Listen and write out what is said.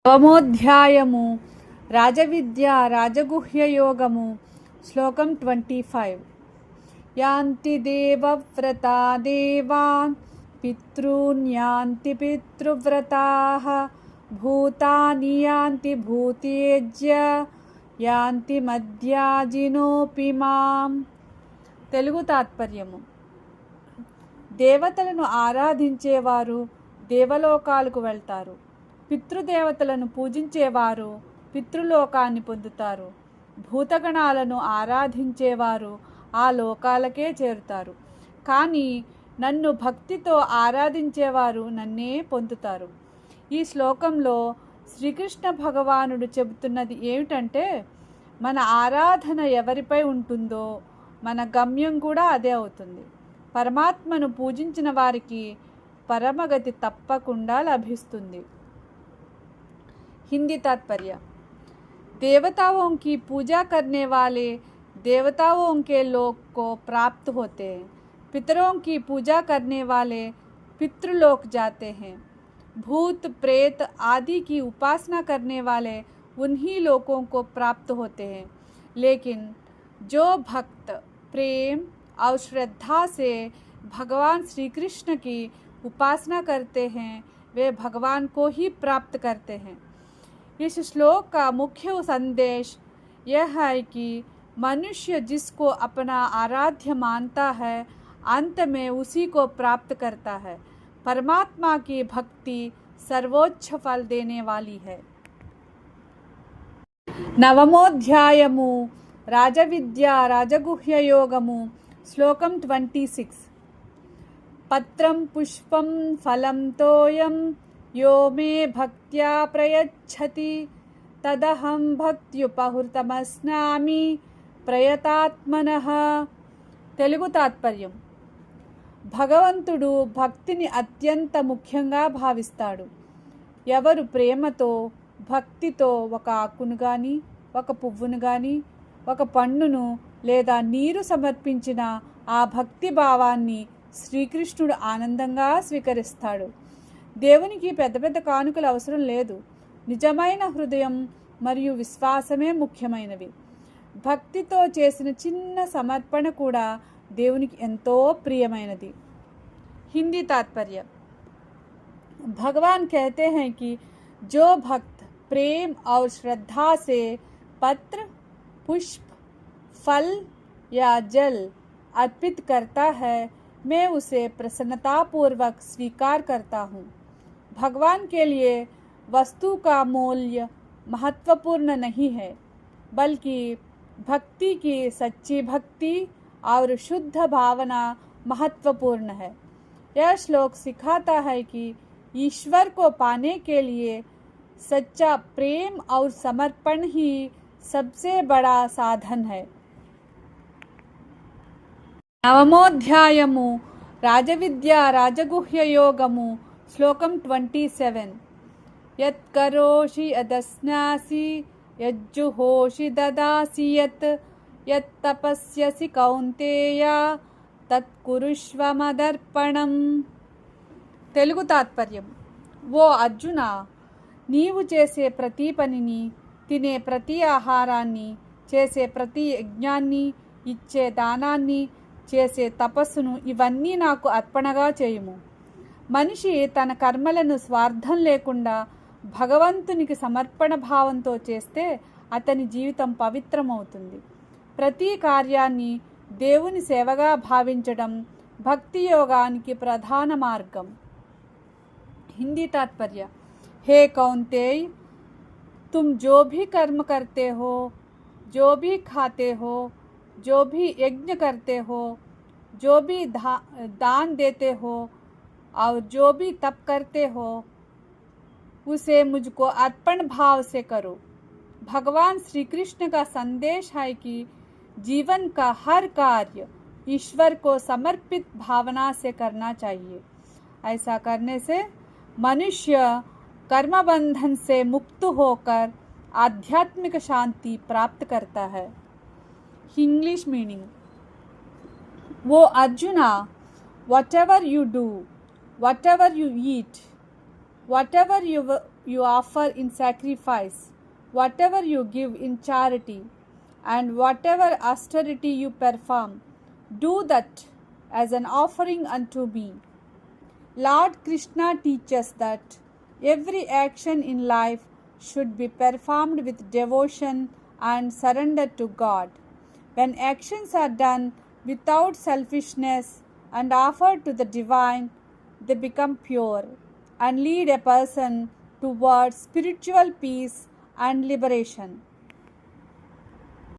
నవమోధ్యాయము రాజవిద్య రాజగుహ్య యోగము శ్లోకం 25. యాంతి దేవవ్రతా దేవాన్ పితॄన్ యాంతి పితృవ్రతాః భూతాని యాంతి భూతేజ్య యాంతి మద్యాజినోపి మాం. తెలుగు తాత్పర్యము. దేవతలను ఆరాధించేవారు దేవలోకాలకు వెళ్తారు. పితృదేవతలను పూజించేవారు పితృలోకాన్ని పొందుతారు. భూతగణాలను ఆరాధించేవారు ఆ లోకాలకే చేరుతారు. కానీ నన్ను భక్తితో ఆరాధించేవారు నన్నే పొందుతారు. ఈ శ్లోకంలో శ్రీకృష్ణ భగవానుడు చెబుతున్నది ఏమిటంటే, మన ఆరాధన ఎవరిపై ఉంటుందో మన గమ్యం కూడా అదే అవుతుంది. పరమాత్మను పూజించిన వారికి పరమగతి తప్పకుండా లభిస్తుంది. हिंदी तात्पर्य. देवताओं की पूजा करने वाले देवताओं के लोक को प्राप्त होते हैं. पितरों की पूजा करने वाले पितृलोक जाते हैं. भूत प्रेत आदि की उपासना करने वाले उन्हीं लोकों को प्राप्त होते हैं. लेकिन जो भक्त प्रेम और श्रद्धा से भगवान श्री कृष्ण की उपासना करते हैं वे भगवान को ही प्राप्त करते हैं. इस श्लोक का मुख्य संदेश यह है कि मनुष्य जिसको अपना आराध्य मानता है अंत में उसी को प्राप्त करता है. परमात्मा की भक्ति सर्वोच्च फल देने वाली है. नवमोध्यायमु राजविद्या राजगुह्य योगमु श्लोकम 26. पत्रं पुष्पं फलं तोयं यो मे भक्त्या प्रयच्छति तदहं भक्त्युपहृतमस्नामि ప్రయతాత్మనః. తెలుగు తాత్పర్యం. భగవంతుడు భక్తిని అత్యంత ముఖ్యంగా భావిస్తాడు. ఎవరు ప్రేమతో భక్తితో ఒక ఆకును కానీ ఒక పువ్వును కానీ ఒక పండును లేదా నీరు సమర్పించిన ఆ భక్తి భావాన్ని శ్రీకృష్ణుడు ఆనందంగా స్వీకరిస్తాడు. దేవునికి పెద్ద పెద్ద కానుకలు అవసరం లేదు. నిజమైన హృదయం మరియు విశ్వాసమే ముఖ్యమైనవి. భక్తితో చేసిన చిన్న సమర్పణ కూడా దేవునికి ఎంతో ప్రియమైనది. హిందీ तात्पर्य. भगवान कहते हैं कि जो भक्त प्रेम और श्रद्धा से पत्र पुष्प फल या जल अर्पित करता है मैं उसे प्रसन्नतापूर्वक स्वीकार करता हूँ. भगवान के लिए वस्तु का मूल्य महत्वपूर्ण नहीं है, बल्कि भक्ति की सच्ची भक्ति और शुद्ध भावना महत्वपूर्ण है. यह श्लोक सिखाता है कि ईश्वर को पाने के लिए सच्चा प्रेम और समर्पण ही सबसे बड़ा साधन है. నవమోధ్యాయము రాజవిద్య రాజగుహ్య యోగము శ్లోకం 27. యత్కరోషి యదస్నాసి యజ్జుహోషి దదాసి యత్తపస్యసి కౌంతేయ తత్కురుష్వ మదర్పణం. తెలుగు తాత్పర్యం. ఓ అర్జున, నీవు చేసే ప్రతి పనిని, తినే ప్రతి ఆహారాన్ని, చేసే ప్రతి యజ్ఞాన్ని, ఇచ్చే దానాన్ని, చేసే తపస్సును ఇవన్నీ నాకు అర్పణగా చేయుము. మనిషి తన కర్మలను స్వార్థం లేకుండా భగవంతునికి సమర్పణ భావంతో చేస్తే అతని జీవితం పవిత్రమవుతుంది. ప్రతి కార్యాన్ని దేవుని సేవగా భావించడం భక్తి యోగానికి ప్రధాన మార్గం. హిందీ तात्पर्य. हे कौंतेय, तुम जो भी कर्म करते हो, जो भी खाते हो, जो भी यज्ञ करते हो, जो भी दान देते हो और जो भी तप करते हो उसे मुझको अर्पण भाव से करो. भगवान श्री कृष्ण का संदेश है कि जीवन का हर कार्य ईश्वर को समर्पित भावना से करना चाहिए. ऐसा करने से मनुष्य कर्म बंधन से मुक्त होकर आध्यात्मिक शांति प्राप्त करता है. English meaning. वो arjuna, whatever you do, whatever you eat, whatever you offer in sacrifice, whatever you give in charity, and whatever austerity you perform, do that as an offering unto me. Lord Krishna teaches that every action in life should be performed with devotion and surrender to God. When actions are done without selfishness and offered to the divine, they become pure and lead a person towards spiritual peace and liberation.